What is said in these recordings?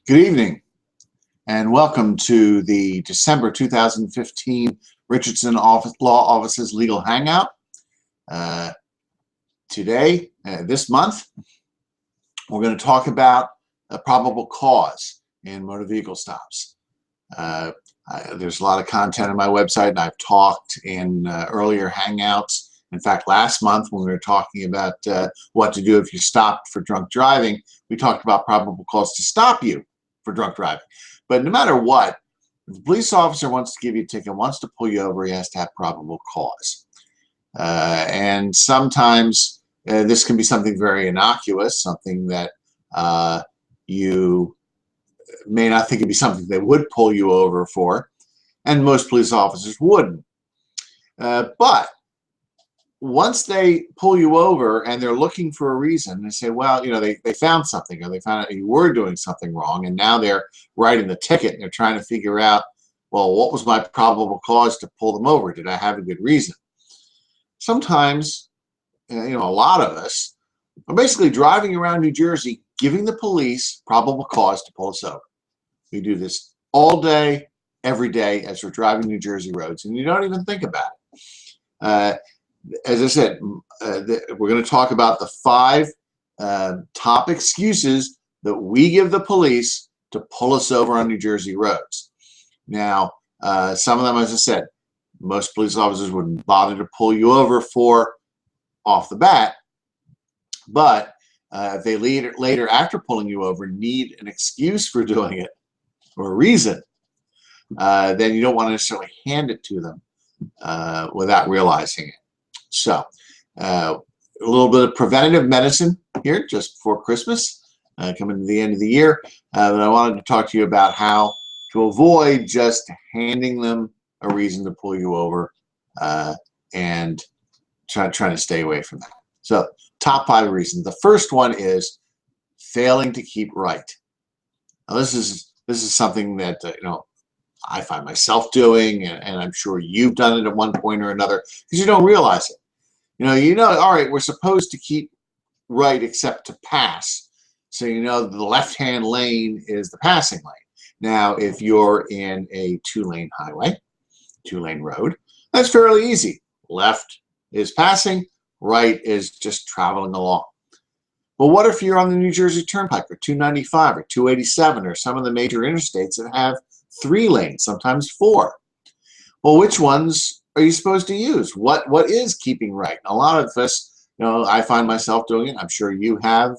Good evening, and welcome to the December 2015 Richardson Law Office's Legal Hangout. This month, we're going to talk about a probable cause in motor vehicle stops. There's a lot of content on my website, and I've talked in earlier Hangouts. In fact, last month when we were talking about what to do if you stopped for drunk driving, we talked about probable cause to stop you for drunk driving. But no matter what, if the police officer wants to give you a ticket, wants to pull you over, he has to have probable cause. And sometimes this can be something very innocuous, something that you may not think it'd be something they would pull you over for, and most police officers wouldn't. But once they pull you over and they're looking for a reason, they say, well, you know, they found something, or they found out you were doing something wrong, and now they're writing the ticket and they're trying to figure out, well, what was my probable cause to pull them over? Did I have a good reason? Sometimes, a lot of us are basically driving around New Jersey giving the police probable cause to pull us over. We do this all day, every day as we're driving New Jersey roads, and you don't even think about it. As I said, we're going to talk about the 5 top excuses that we give the police to pull us over on New Jersey roads. Now, some of them, as I said, most police officers wouldn't bother to pull you over for off the bat, but if they later after pulling you over need an excuse for doing it or a reason, then you don't want to necessarily hand it to them without realizing it. So, a little bit of preventative medicine here just before Christmas, coming to the end of the year. But I wanted to talk to you about how to avoid just handing them a reason to pull you over and trying to stay away from that. So, top 5 reasons. The first one is failing to keep right. Now, this is something that I find myself doing, and I'm sure you've done it at one point or another because you don't realize it. All right, we're supposed to keep right except to pass. So the left-hand lane is the passing lane. Now, if you're in a 2-lane highway, 2-lane road, that's fairly easy. Left is passing, right is just traveling along. But what if you're on the New Jersey Turnpike or 295 or 287 or some of the major interstates that have 3 lanes, sometimes 4? Well, which ones are you supposed to use? What is keeping right? A lot of us, I find myself doing it. I'm sure you have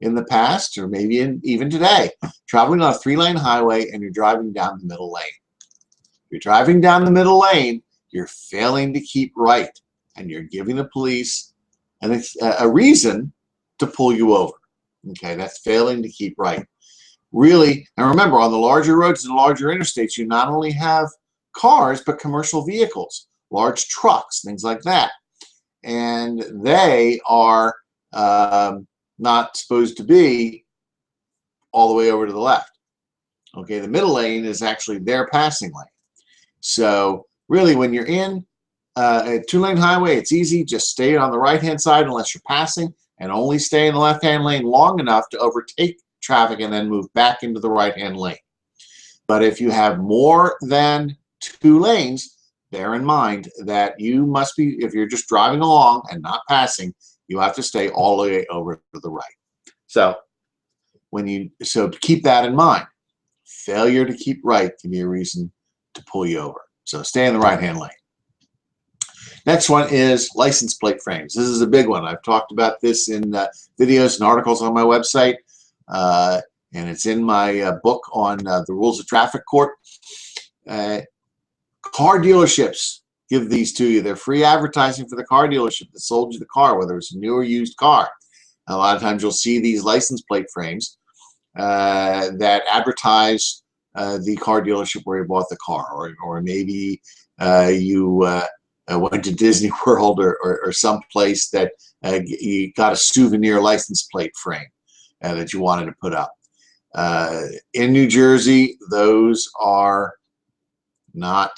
in the past, or maybe even today, traveling on a 3-lane highway and you're driving down the middle lane. If you're driving down the middle lane, you're failing to keep right, and you're giving the police a reason to pull you over. Okay, that's failing to keep right. Really, and remember, on the larger roads and the larger interstates, you not only have cars, but commercial vehicles, large trucks, things like that. And they are not supposed to be all the way over to the left. Okay, the middle lane is actually their passing lane. So really, when you're in a 2-lane highway, it's easy. Just stay on the right-hand side unless you're passing, and only stay in the left-hand lane long enough to overtake traffic and then move back into the right-hand lane. But if you have more than 2 lanes, bear in mind that you must be, if you're just driving along and not passing, you have to stay all the way over to the right. So keep that in mind. Failure to keep right can be a reason to pull you over. So stay in the right-hand lane. Next one is license plate frames. This is a big one. I've talked about this in videos and articles on my website, and it's in my book on the rules of traffic court. Car dealerships give these to you. They're free advertising for the car dealership that sold you the car, whether it's a new or used car. A lot of times you'll see these license plate frames that advertise the car dealership where you bought the car, or maybe you went to Disney World or some place that you got a souvenir license plate frame that you wanted to put up. In New Jersey, those are not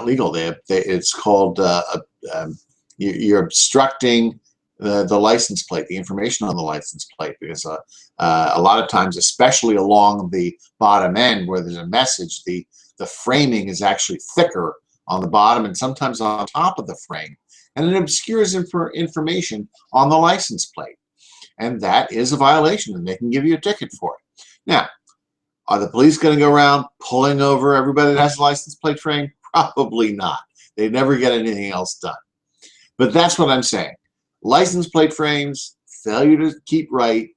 legal. It's called you're obstructing the license plate, the information on the license plate, because a lot of times, especially along the bottom end where there's a message, the framing is actually thicker on the bottom and sometimes on top of the frame, and it obscures information on the license plate, and that is a violation, and they can give you a ticket for it. Now, are the police going to go around pulling over everybody that has a license plate frame? Probably not. They never get anything else done. But that's what I'm saying. License plate frames, failure to keep right,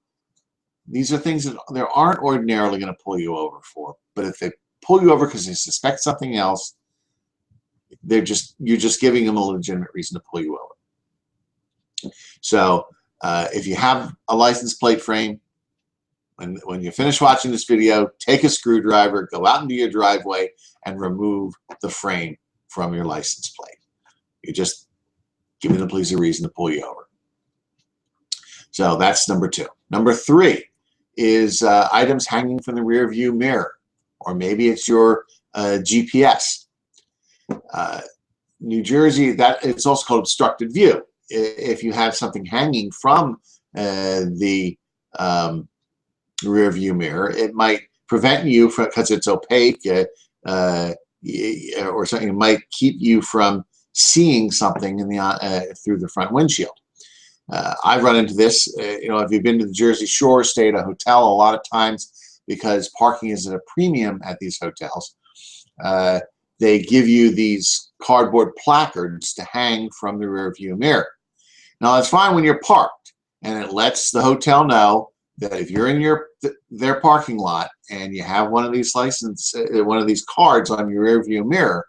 these are things that they aren't ordinarily going to pull you over for. But if they pull you over because they suspect something else, you're just giving them a legitimate reason to pull you over. So if you have a license plate frame, when you finish watching this video, take a screwdriver, go out into your driveway, and remove the frame from your license plate. You just giving the police a reason to pull you over. So that's number 2. Number 3 is items hanging from the rear view mirror, or maybe it's your GPS. New Jersey, that it's also called obstructed view. If you have something hanging from the rear view mirror, it might prevent you from, because it's opaque, or something, it might keep you from seeing something in the through the front windshield. I've run into this. If you've been to the Jersey Shore, stay at a hotel a lot of times, because parking is at a premium at these hotels. They give you these cardboard placards to hang from the rear view mirror. Now, that's fine when you're parked, and it lets the hotel know that if you're in their parking lot and you have one of these cards on your rear view mirror,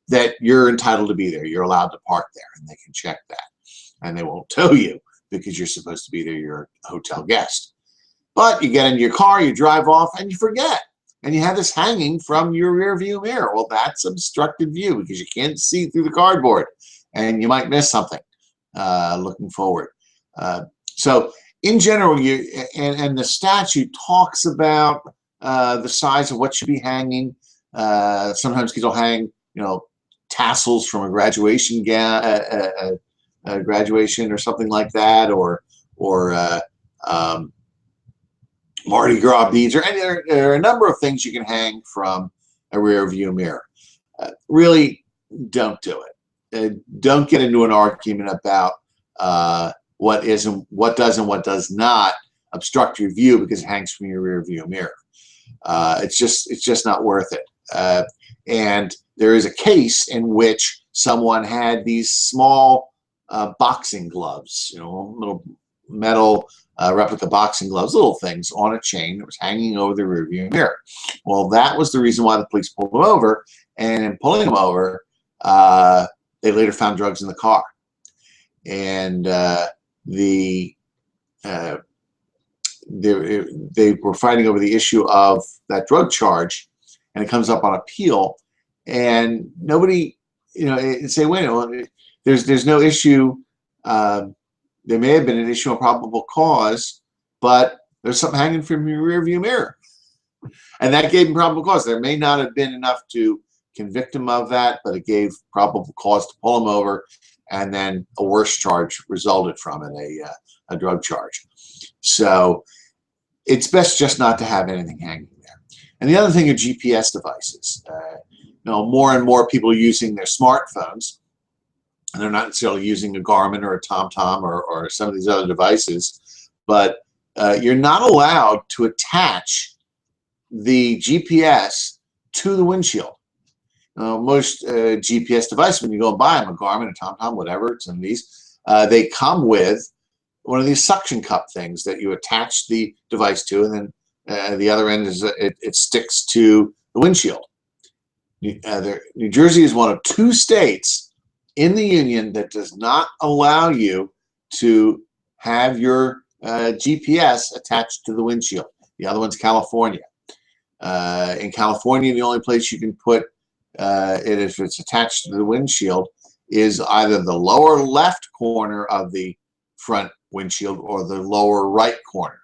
that you're entitled to be there. You're allowed to park there, and they can check that. And they won't tow you because you're supposed to be there. You're a hotel guest. But you get into your car, you drive off, and you forget. And you have this hanging from your rear view mirror. Well, that's obstructed view because you can't see through the cardboard, and you might miss something looking forward. So in general, and the statute talks about the size of what should be hanging. Sometimes kids will hang, tassels from a graduation graduation or something like that, or Mardi Gras beads, or there are a number of things you can hang from a rear view mirror. Really, don't do it. Don't get into an argument about what is and what does and what does not obstruct your view because it hangs from your rear view mirror. It's just not worth it. And there is a case in which someone had these small boxing gloves, little metal replica boxing gloves, little things on a chain that was hanging over the rearview mirror. Well, that was the reason why the police pulled them over, and in pulling them over, they later found drugs in the car. And they were fighting over the issue of that drug charge, and it comes up on appeal, and nobody, say, wait a minute, there's no issue. There may have been an issue of probable cause, but there's something hanging from your rear view mirror, and that gave him probable cause. There may not have been enough to convict him of that, but it gave probable cause to pull him over, and then a worse charge resulted from it, a drug charge. So it's best just not to have anything hanging there. And the other thing are GPS devices. More and more people are using their smartphones, and they're not necessarily using a Garmin or a TomTom or some of these other devices, but you're not allowed to attach the GPS to the windshield. Most GPS devices, when you go and buy them, a Garmin, a TomTom, whatever, some of these, they come with one of these suction cup things that you attach the device to, and then the other end is it sticks to the windshield. New Jersey is one of 2 states in the union that does not allow you to have your GPS attached to the windshield. The other one's California. In California, the only place you can put it, if it's attached to the windshield, is either the lower left corner of the front windshield or the lower right corner.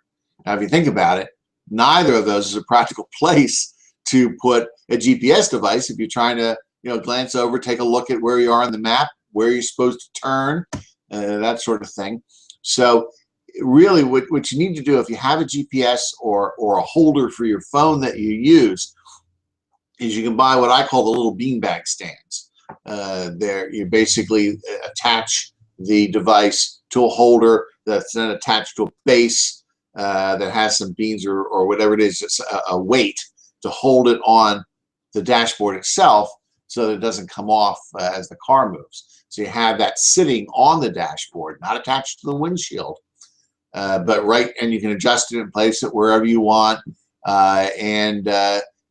Now, if you think about it, neither of those is a practical place to put a GPS device if you're trying to, glance over, take a look at where you are on the map, where you're supposed to turn, that sort of thing. So really what you need to do if you have a GPS or a holder for your phone that you use is you can buy what I call the little beanbag stands. There you basically attach the device to a holder that's then attached to a base that has some beans or whatever it is, it's a weight to hold it on the dashboard itself so that it doesn't come off as the car moves. So you have that sitting on the dashboard, not attached to the windshield, but and you can adjust it and place it wherever you want, and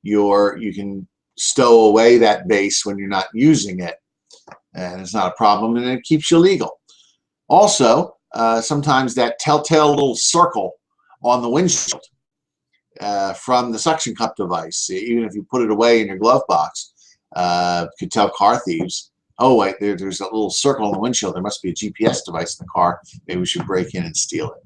you can stow away that base when you're not using it, and it's not a problem, and it keeps you legal. Also, sometimes that telltale little circle on the windshield from the suction cup device, even if you put it away in your glove box, could tell car thieves, oh wait, there's a little circle on the windshield, there must be a GPS device in the car, maybe we should break in and steal it.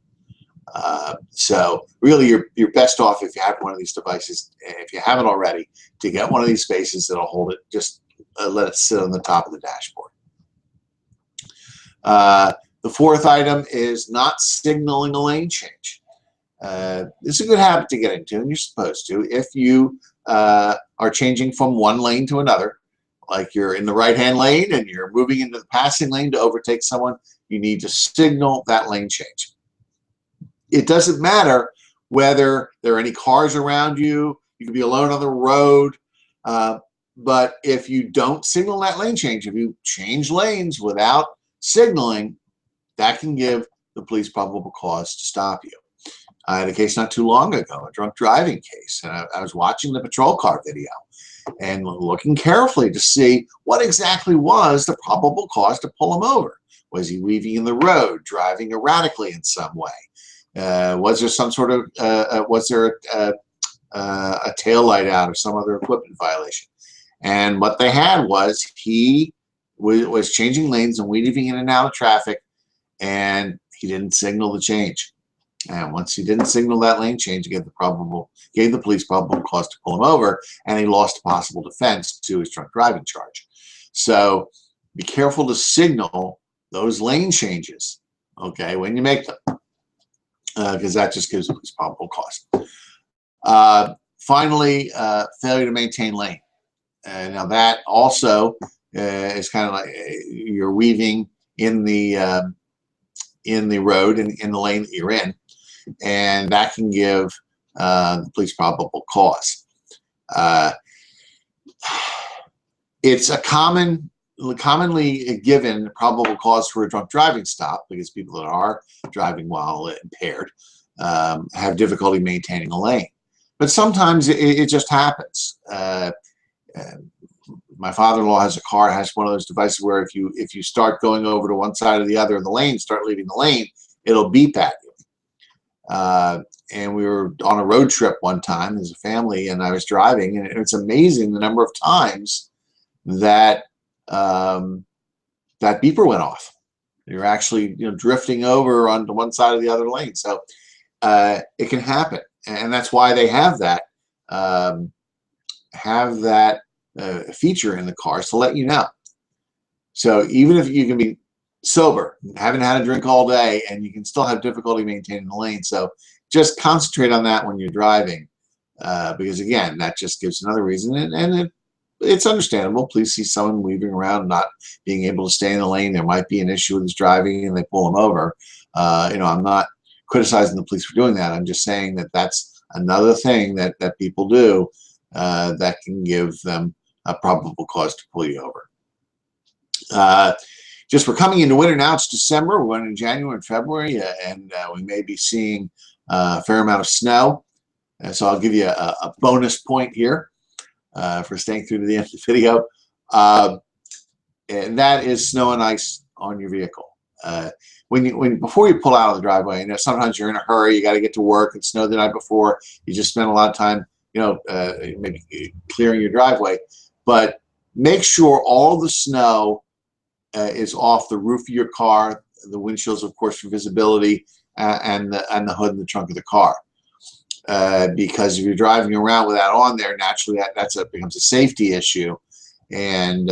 So really you're best off if you have one of these devices, if you haven't already, to get one of these spaces that'll hold it, just let it sit on the top of the dashboard. The fourth item is not signaling a lane change. This is a good habit to get into, and you're supposed to. If you are changing from one lane to another, like you're in the right-hand lane and you're moving into the passing lane to overtake someone, you need to signal that lane change. It doesn't matter whether there are any cars around you, you can be alone on the road, but if you don't signal that lane change, if you change lanes without signaling, that can give the police probable cause to stop you. I had a case not too long ago, a drunk driving case, and I was watching the patrol car video and looking carefully to see what exactly was the probable cause to pull him over. Was he weaving in the road, driving erratically in some way? Was there some sort of, was there a tail light out or some other equipment violation? And what they had was he was changing lanes and weaving in and out of traffic, and he didn't signal the change. And once he didn't signal that lane change, gave the police probable cause to pull him over, and he lost a possible defense to his drunk driving charge. So be careful to signal those lane changes, okay, when you make them, because that just gives the police probable cause. Finally, failure to maintain lane. Now that also is kind of like you're weaving in the road and in the lane that you're in, and that can give the police probable cause. It's a commonly given probable cause for a drunk driving stop because people that are driving while impaired have difficulty maintaining a lane. But sometimes it just happens. My father-in-law has a car, has one of those devices where if you start going over to one side or the other in the lane, start leaving the lane, it'll beep at you. And we were on a road trip one time as a family, and I was driving, and it's amazing the number of times that that beeper went off. You're actually drifting over onto one side or the other lane. So it can happen, and that's why they have that feature in the cars to let you know. So even if you can be sober, haven't had a drink all day, and you can still have difficulty maintaining the lane, so just concentrate on that when you're driving, because again, that just gives another reason, and it's understandable. Please see someone weaving around, not being able to stay in the lane. There might be an issue with his driving, and they pull him over. I'm not criticizing the police for doing that. I'm just saying that that's another thing that people do that can give them a probable cause to pull you over. Just we're coming into winter now. It's December. We're going in January and February, and we may be seeing a fair amount of snow. So I'll give you a bonus point here for staying through to the end of the video. And that is snow and ice on your vehicle. Before you pull out of the driveway, sometimes you're in a hurry. You got to get to work. It snowed the night before. You just spent a lot of time, maybe clearing your driveway. But make sure all the snow is off the roof of your car, the windshields, of course, for visibility, and the hood and the trunk of the car. Because if you're driving around with that on there, naturally that becomes a safety issue, and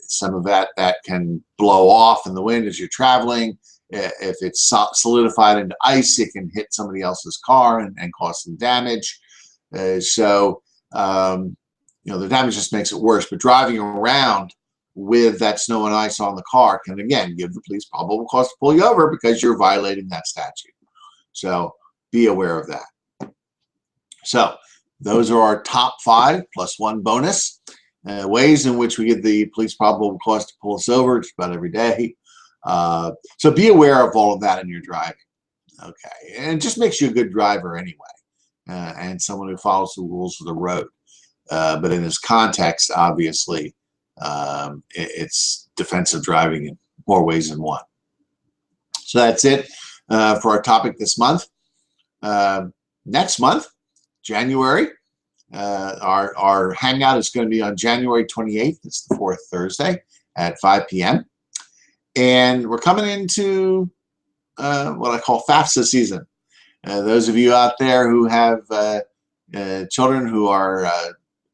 some of that can blow off in the wind as you're traveling. If it's solidified into ice, it can hit somebody else's car and cause some damage. The damage just makes it worse. But driving around with that snow and ice on the car can, again, give the police probable cause to pull you over because you're violating that statute. So be aware of that. So those are our top 5 plus 1 bonus ways in which we give the police probable cause to pull us over just about every day. So be aware of all of that in your driving. Okay, and it just makes you a good driver anyway, and someone who follows the rules of the road. But in this context, obviously, it's defensive driving in more ways than one. So that's it for our topic this month. Next month, January, our Hangout is going to be on January 28th. It's the 4th Thursday at 5 p.m. And we're coming into what I call FAFSA season. Those of you out there who have children who are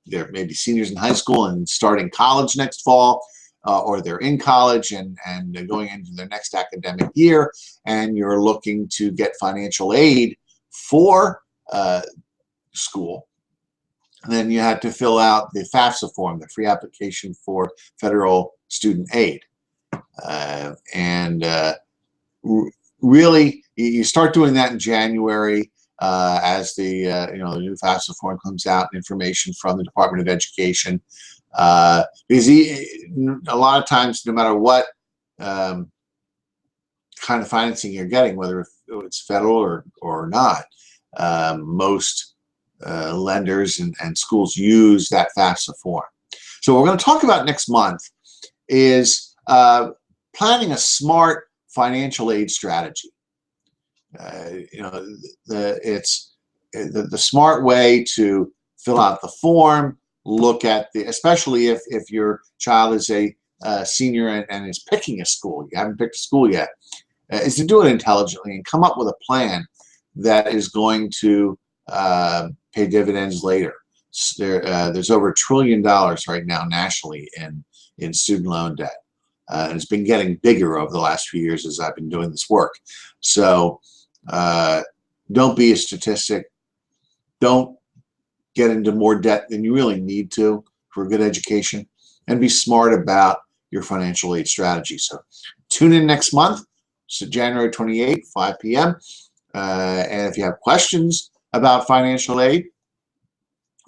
they're maybe seniors in high school and starting college next fall, or they're in college and going into their next academic year, and you're looking to get financial aid for school, then you have to fill out the FAFSA form, the free application for federal student aid. Really, you start doing that in January as the the new FAFSA form comes out, information from the Department of Education. Because a lot of times, no matter what kind of financing you're getting, whether it's federal or not, most lenders and schools use that FAFSA form. So what we're going to talk about next month is planning a smart financial aid strategy. It's the smart way to fill out the form, look at especially if your child is a senior and is picking a school, you haven't picked a school yet, is to do it intelligently and come up with a plan that is going to pay dividends later. There's over $1 trillion right now nationally in student loan debt. And it's been getting bigger over the last few years as I've been doing this work. So don't be a statistic. Don't get into more debt than you really need to for a good education, and be smart about your financial aid strategy. So tune in next month, so January 28th, 5 p.m. And if you have questions about financial aid,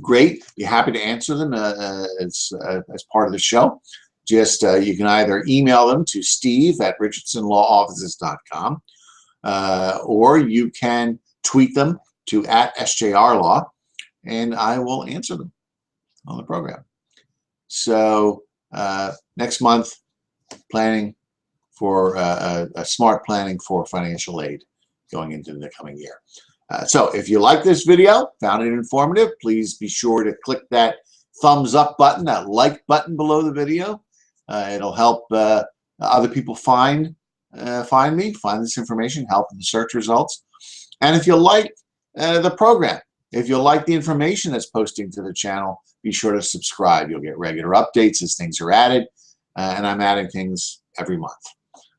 great. Be happy to answer them as part of the show. Just you can either email them to steve@richardsonlawoffices.com, or you can tweet them to @SJRLaw, and I will answer them on the program. So next month, planning for a smart planning for financial aid going into the coming year. So if you like this video, found it informative, please be sure to click that thumbs up button, that like button below the video. It'll help other people find this information, help in the search results. And if you like the program, if you like the information that's posting to the channel, be sure to subscribe. You'll get regular updates as things are added, and I'm adding things every month.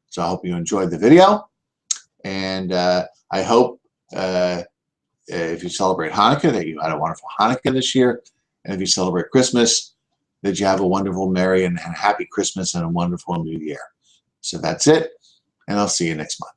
So I hope you enjoyed the video, and I hope if you celebrate Hanukkah that you had a wonderful Hanukkah this year, and if you celebrate Christmas, that you have a wonderful, merry, and happy Christmas and a wonderful new year. So that's it, and I'll see you next month.